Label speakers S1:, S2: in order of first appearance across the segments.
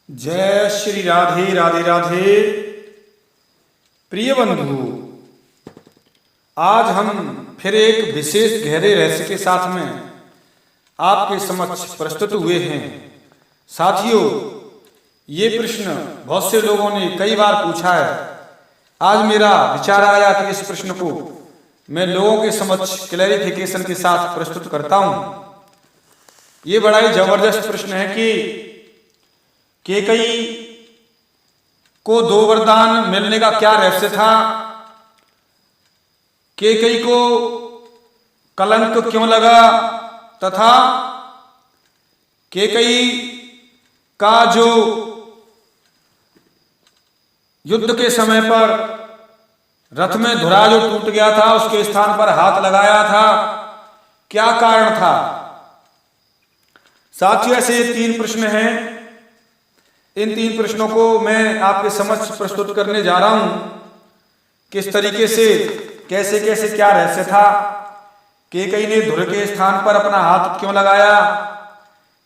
S1: जय श्री राधे राधे राधे। प्रिय बंधु, आज हम फिर एक विशेष गहरे रहस्य के साथ में आपके समक्ष प्रस्तुत हुए हैं। साथियों, ये प्रश्न बहुत से लोगों ने कई बार पूछा है। आज मेरा विचार आया कि इस प्रश्न को मैं लोगों के समक्ष क्लैरिफिकेशन के साथ प्रस्तुत करता हूं। ये बड़ा ही जबरदस्त प्रश्न है कि कैकेयी को 2 वरदान मिलने का क्या रहस्य था। कैकेयी को कलंक क्यों लगा, तथा कैकेयी का जो युद्ध के समय पर रथ में धुरा जो टूट गया था, उसके स्थान पर हाथ लगाया था, क्या कारण था। साथियों, ऐसे 3 प्रश्न हैं। इन 3 प्रश्नों को मैं आपके समक्ष प्रस्तुत करने जा रहा हूं। किस तरीके से, कैसे कैसे, क्या रहस्य था, कैकेयी ने धुर के स्थान पर अपना हाथ क्यों लगाया,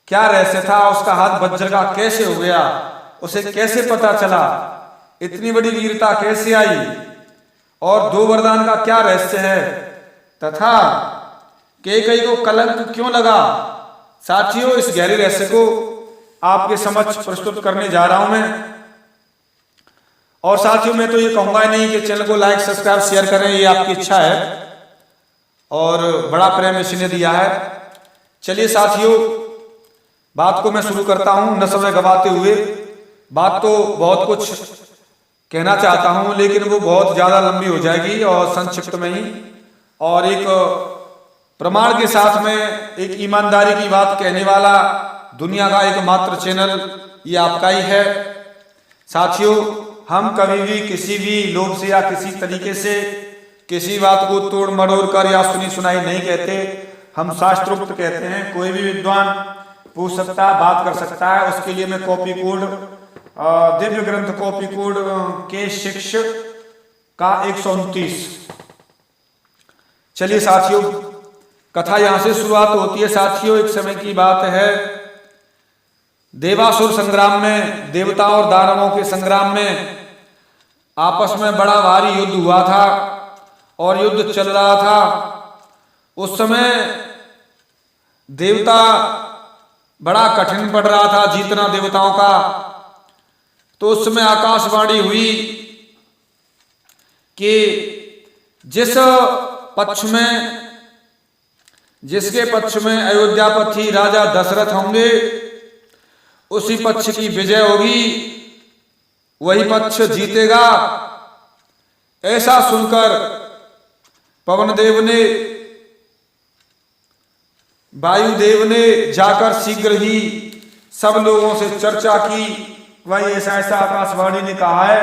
S1: क्या रहस्य था, उसका हाथ वज्र का कैसे हो गया, उसे कैसे पता चला, इतनी बड़ी वीरता कैसे आई, और 2 वरदान का क्या रहस्य है, तथा कैकेयी को कलंक क्यों लगा। साथियों, इस गहरे रहस्य को आपके समक्ष प्रस्तुत करने जा रहा हूं मैं। और साथियों, मैं तो ये कहूंगा नहीं कि चैनल को लाइक सब्सक्राइब शेयर करें, ये आपकी इच्छा है और बड़ा प्रेम इसने दिया है। चलिए साथियों, बात को मैं शुरू करता हूं न समय गवाते हुए। बात तो बहुत कुछ कहना चाहता हूं, लेकिन वो बहुत ज्यादा लंबी हो जाएगी और संक्षिप्त में ही और एक प्रमाण के साथ में एक ईमानदारी की बात कहने वाला दुनिया का एकमात्र चैनल ये आपका ही है। साथियों, हम कभी भी किसी भी लोभ से या किसी तरीके से किसी बात को तोड़ मरोड़ कर या सुनी सुनाई नहीं कहते। हम शास्त्रोक्त कहते हैं। कोई भी विद्वान पूछ सकता है, बात कर सकता है। उसके लिए मैं कॉपी कोड, दिव्य ग्रंथ कॉपी कोड के शिक्ष का 129। चलिए साथियों, कथा यहां से शुरुआत होती है। साथियों, एक समय की बात है, देवासुर संग्राम में, देवता और दानवों के संग्राम में आपस में बड़ा भारी युद्ध हुआ था और युद्ध चल रहा था। उस समय देवता बड़ा कठिन पड़ रहा था जीतना देवताओं का। तो उस समय आकाशवाणी हुई कि जिसके पक्ष में अयोध्यापति राजा दशरथ होंगे, उसी पक्ष की विजय होगी, वही पक्ष जीतेगा। ऐसा सुनकर पवनदेव ने, वायुदेव ने जाकर शीघ्र ही सब लोगों से चर्चा की। वही ऐसा ऐसा आकाशवाणी ने कहा है।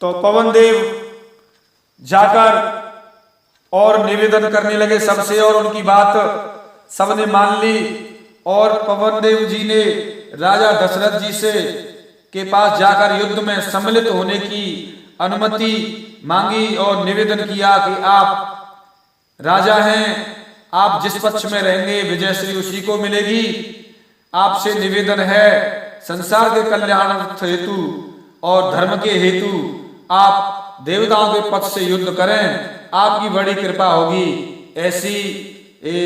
S1: तो पवनदेव जाकर और निवेदन करने लगे सबसे, और उनकी बात सबने मान ली। और पवनदेव जी ने राजा दशरथ जी से के पास जाकर युद्ध में सम्मिलित होने की अनुमति मांगी और निवेदन किया कि आप राजा हैं, आप जिस पक्ष में रहेंगे विजय श्री उसी को मिलेगी। आपसे निवेदन है, संसार के कल्याण हेतु और धर्म के हेतु आप देवताओं के पक्ष से युद्ध करें, आपकी बड़ी कृपा होगी। ऐसी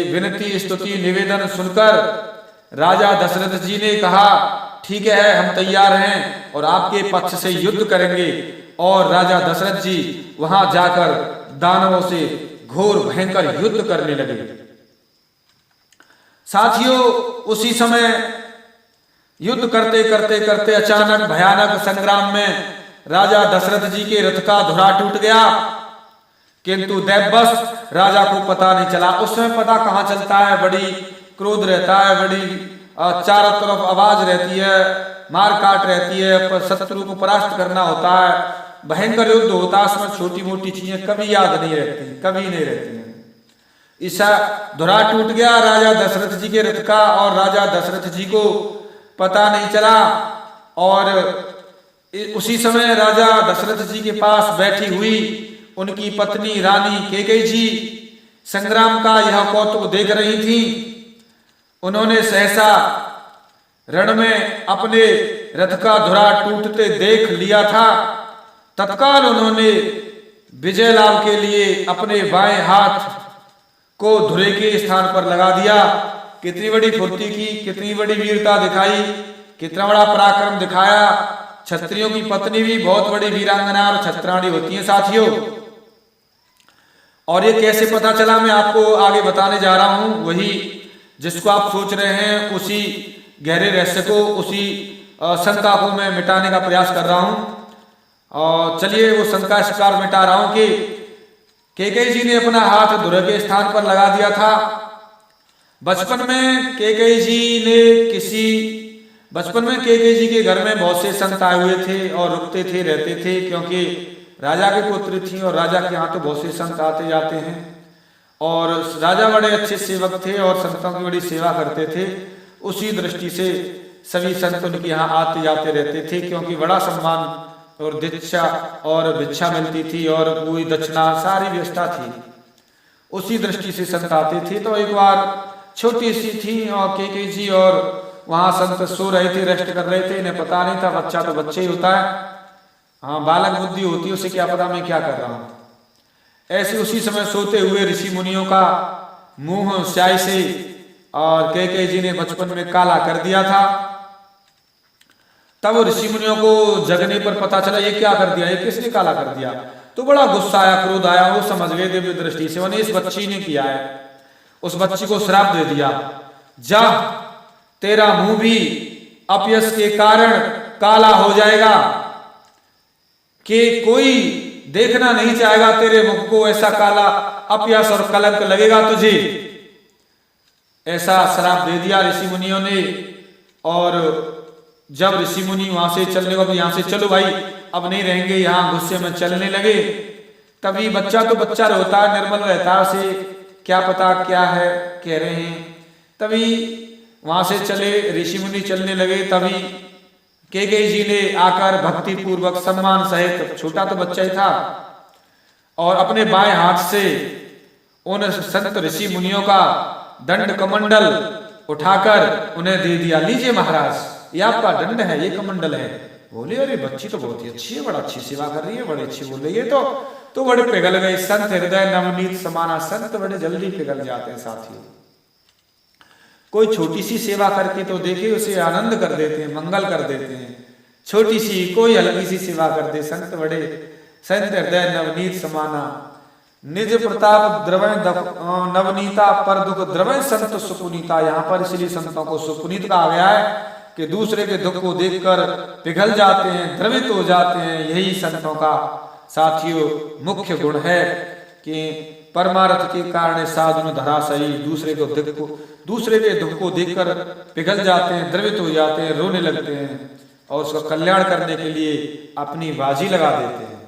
S1: विनती, स्तुति, निवेदन सुनकर राजा दशरथ जी ने कहा, ठीक है, हम तैयार हैं और आपके पक्ष से युद्ध करेंगे। और राजा दशरथ जी वहां जाकर दानवों से घोर भयंकर युद्ध करने लगे। साथियों, उसी समय युद्ध करते करते करते अचानक भयानक संग्राम में राजा दशरथ जी के रथ का धुरा टूट गया, किंतु दैववश राजा को पता नहीं चला। उस समय पता कहां चलता है, बड़ी क्रोध रहता है, बड़ी चारों तरफ आवाज रहती है, मार काट रहती है, शत्रु को परास्त करना होता है, भयंकर युद्ध होता है। उसमें छोटी मोटी चीजें कभी याद नहीं रहती, कभी नहीं रहती हैं। ऐसा धुरा टूट गया राजा दशरथ जी के रथ का, और राजा दशरथ जी को पता नहीं चला। और उसी समय राजा दशरथ जी के पास बैठी हुई उनकी पत्नी रानी कैकेयी जी संग्राम का यह कौतुक देख रही थी। उन्होंने सहसा रण में अपने रथ का धुरा टूटते देख लिया था, तत्काल उन्होंने विजय लाभ के लिए अपने बाएं हाथ को धुरे के स्थान पर लगा दिया। कितनी बड़ी फुर्ती की, कितनी बड़ी वीरता दिखाई, कितना बड़ा पराक्रम दिखाया। क्षत्रियों की पत्नी भी बहुत बड़ी वीरांगना और छत्राणी होती है साथियों। और ये कैसे पता चला मैं आपको आगे बताने जा रहा हूं। वही जिसको आप सोच रहे हैं, उसी गहरे रहस्य को, उसी शंका को मैं मिटाने का प्रयास कर रहा हूं। और चलिए वो शंका शिकार मिटा रहा हूं कि कैकेयी जी ने अपना हाथ धुरे के स्थान पर लगा दिया था। बचपन में कैकेयी जी के घर में बहुत से संत आए हुए थे और रुकते थे, रहते थे, क्योंकि राजा के पुत्र थी और राजा के यहाँ तो बहुत से संत आते जाते हैं। और राजा बड़े अच्छे सेवक थे और संतों की बड़ी सेवा करते थे। उसी दृष्टि से सभी संत उनके यहाँ आते जाते रहते थे, क्योंकि बड़ा सम्मान और दीक्षा और भिक्षा मिलती थी और पूरी दक्षिणा सारी व्यवस्था थी। उसी दृष्टि से संत आते थे। तो एक बार छोटी सी थी और कैकेयी जी और वहां संत सो रहे थे, रेस्ट कर रहे थे। इन्हें पता नहीं था, बच्चा तो बच्चे ही होता है, हाँ बालक बुद्धि होती है, उसे क्या पता मैं क्या कर रहा हूं। ऐसे उसी समय सोते हुए ऋषि मुनियों का मुंह स्याही से और कैकेयी जी ने बचपन में काला कर दिया था। तब ऋषि मुनियों को जगने पर पता चला ये क्या कर दिया, ये किसने काला कर दिया। तो बड़ा गुस्सा आया, क्रोध आया। वो समझ गए दिव्य दृष्टि से उन्हें इस बच्ची ने किया है। उस बच्ची को श्राप दे दिया, जा तेरा मुंह भी अपयश के कारण काला हो जाएगा, कि कोई देखना नहीं चाहेगा तेरे मुख को, ऐसा काला अपयश और कलंक लगेगा तुझे। ऐसा श्राप दे दिया ऋषि मुनियों ने। और जब ऋषि मुनि वहां से चलने को, यहां से चलो भाई अब नहीं रहेंगे यहाँ, गुस्से में चलने लगे। तभी बच्चा तो बच्चा रहता है, निर्मल रहता है, उसे क्या पता क्या है कह रहे हैं। तभी वहां से चले, ऋषि मुनि चलने लगे। तभी कैकेयी जी ने आकर भक्ति पूर्वक सम्मान सहित, छोटा तो बच्चा ही था, और अपने बाएं हाथ से उन संत ऋषि मुनियों का दंड कमंडल उठाकर उन्हें दे दिया। लीजिए महाराज, ये आपका दंड है, ये कमंडल है। बोले अरे बच्ची तो बहुत ही अच्छी है, बड़ा अच्छी सेवा कर रही है, बड़े अच्छी बोल रही है। तो बड़े पिघल गए। संत हृदय नवनीत समाना, संत बड़े जल्दी पिघल जाते हैं साथियों। कोई छोटी सी सेवा करके तो देखे, उसे आनंद कर देते हैं, मंगल कर देते हैं। छोटी सी कोई हल्की सी सेवा कर दे, संत बड़े, संत हृदय नवनीत समाना, निज प्रताप द्रवय नवनीता, पर दुख द्रवय संत सुपुनीता। यहाँ पर इसलिए संतों को सुपुनीत कहा गया है कि दूसरे के दुख को देखकर पिघल जाते हैं, द्रवित हो जाते हैं। यही संतों का साथियों मुख्य गुण है कि परमार्थ के कारण साधु धराशायी, दूसरे के दुख को देखकर पिघल जाते हैं, द्रवित हो जाते हैं, रोने लगते हैं और उसका कल्याण करने के लिए अपनी बाजी लगा देते हैं।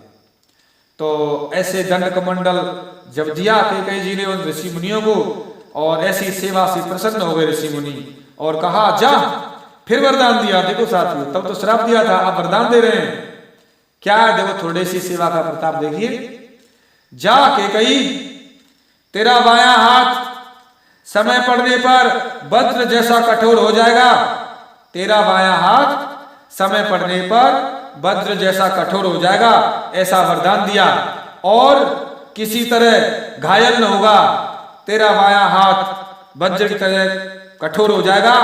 S1: तो ऐसे दंड कमंडल जब दिया कैकेयी जी ने उन ऋषि मुनियों को, और ऐसी सेवा से प्रसन्न हो गए ऋषि मुनि और कहा जा, फिर वरदान दिया। देखो साथियों, तब तो श्राप दिया था, अब वरदान दे रहे हैं। क्या है, देखो थोड़ी सी सेवा का प्रताप देखिए। जा कैकेयी, तेरा बायां हाथ समय पड़ने पर वज्र जैसा कठोर हो जाएगा। तेरा बायां हाथ समय पड़ने पर वज्र जैसा कठोर हो जाएगा, ऐसा वरदान दिया। और किसी तरह घायल न होगा, तेरा बायां हाथ वज्र की तरह कठोर हो जाएगा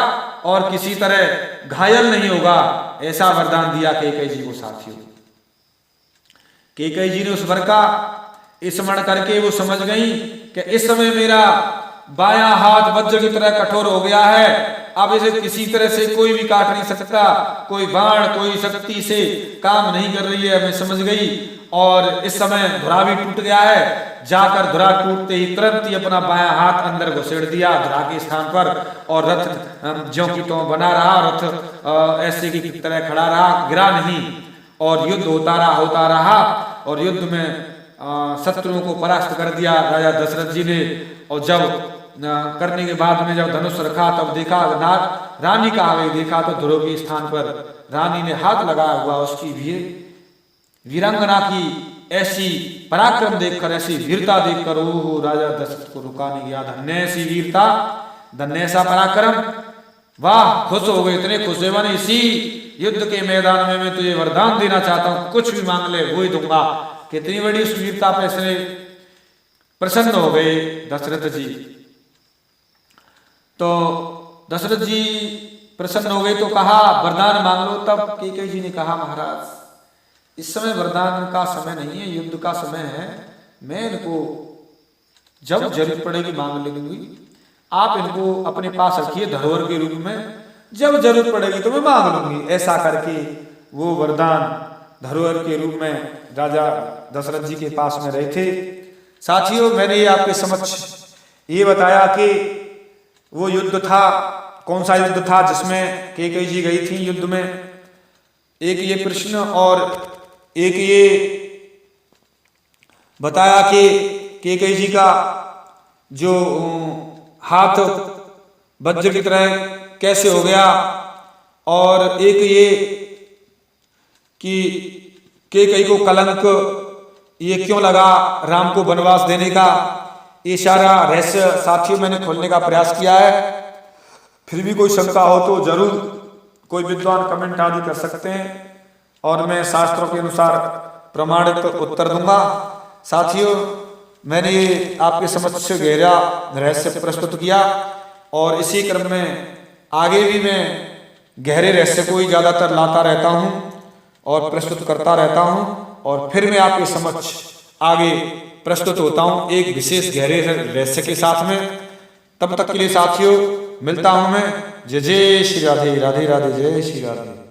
S1: और किसी तरह घायल नहीं होगा, ऐसा वरदान दिया कैकेयी जी को साथियों। कैकेयी जी ने उस वर का स्मरण करके वो समझ गई कि इस समय मेरा बायां हाथ वज्र की तरह कठोर हो गया है, अब इसे किसी तरह से कोई भी काट नहीं सकता, कोई बाण कोई शक्ति से काम नहीं कर रही है, मैं समझ गई। और इस समय धुरा भी टूट गया है। जाकर धुरा टूटते ही तुरंत ही अपना बायां हाथ अंदर घुसेड़ दिया धुरा के स्थान पर, और रथ ज्यों की त्यों बना रहा, रथ ऐसे की तरह खड़ा रहा, गिरा नहीं। और युद्ध होता रहा और युद्ध में शत्रुओं को परास्त कर दिया राजा दशरथ जी ने। और जब करने के बाद में जब धनुष रखा, तब देखा रानी का आगे देखा तो ध्रुव के स्थान पर रानी ने हाथ लगाया हुआ। उसकी वीरांगना की ऐसी पराक्रम देखकर, ऐसी वीरता देखकर राजा दशरथ को रुका नहीं गया। धन्य ऐसी वीरता, धन्य ऐसा पराक्रम। वाह, खुश हो गए, इतने खुश हुए माने इसी युद्ध के मैदान में मैं तुझे वरदान देना चाहता हूं, कुछ भी मांग ले वो ही दूंगा। कितनी बड़ी उस वीरता पे से प्रसन्न हो गए दशरथ जी। तो दशरथ जी प्रसन्न हो गए तो कहा वरदान मांग लो। तब कैकेयी जी ने कहा महाराज इस समय वरदान का समय नहीं है, युद्ध का समय है, मैं इनको जब जरूरत पड़ेगी मांग लूंगी, आप इनको अपने पास रखिए धरोहर के रूप में, जब जरूरत पड़ेगी तो मैं मांग लूंगी। ऐसा करके वो वरदान धरोहर के रूप में राजा दशरथ जी के पास में रहे थे। साथियों, मैंने ये आपके समक्ष ये बताया कि वो युद्ध था, कौन सा युद्ध था जिसमें कैकेयी जी गई थी युद्ध में, एक ये प्रश्न, और एक ये बताया कि कैकेयी जी का जो हाथ वज्र की तरह कैसे हो गया, और एक ये कि कैकेयी को कलंक ये क्यों लगा राम को वनवास देने का। ये सारा रहस्य साथियों मैंने खोलने का प्रयास किया है। फिर भी कोई शंका हो तो जरूर कोई विद्वान कमेंट आदि कर सकते हैं और मैं शास्त्रों के अनुसार प्रमाणित उत्तर दूंगा। साथियों, मैंने ये आपके समक्ष गहरा रहस्य प्रस्तुत किया और इसी क्रम में आगे भी मैं गहरे रहस्य को ही ज्यादातर लाता रहता हूं और प्रस्तुत करता रहता हूं, और फिर मैं आपके समक्ष आगे प्रस्तुत होता हूं एक विशेष गहरे रहस्य के साथ में। तब तक के लिए साथियों मिलता हूं मैं। जय जय श्री राधे, राधे राधे, जय श्री राधे।